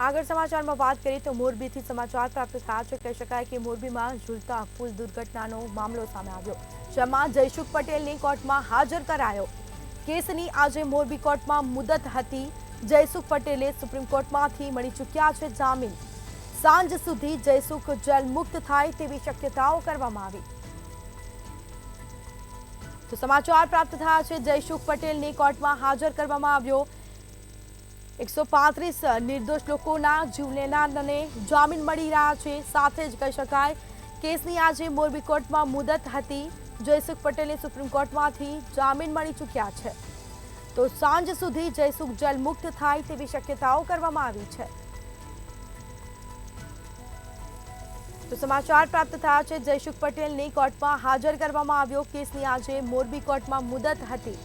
આગળ સમાચારમાં વાત કરીએ તો મોરબીથી સમાચાર પ્રાપ્ત થયા છે। કહી શકાય કે મોરબીમાં ઝૂલતા પુલ દુર્ઘટનાનો મામલો સામે આવ્યો, જેમાં જયસુખ પટેલને કોર્ટમાં હાજર કરાયો। કેસની આજે મોરબી કોર્ટમાં મુદત હતી। જયસુખ પટેલે સુપ્રીમ કોર્ટમાંથી મળી ચૂક્યા છે જામીન। સાંજ સુધી જયસુખ જેલ મુક્ત થાય તેવી શક્યતાઓ કરવામાં આવી। તો સમાચાર પ્રાપ્ત થયા છે, જયસુખ પટેલને કોર્ટમાં હાજર કરવામાં આવ્યો। 135 નિર્દોષ લોકોના જીવ લેનારને જામીન મળી રહ્યા છે। સાથે જ કહી શકાય કેસની આજે મોરબી કોર્ટમાં મુદત હતી। જયસુખ પટેલે સુપ્રીમ કોર્ટમાંથી જામીન મળી ચૂક્યા છે, તો સાંજ સુધી જયસુખ જેલ મુક્ત થાય તેવી શક્યતાઓ કરવામાં આવી છે। તો સમાચાર પ્રાપ્ત થયા છે, જયસુખ પટેલને કોર્ટમાં હાજર કરવામાં આવ્યો। કેસની આજે મોરબી કોર્ટમાં મુદત હતી।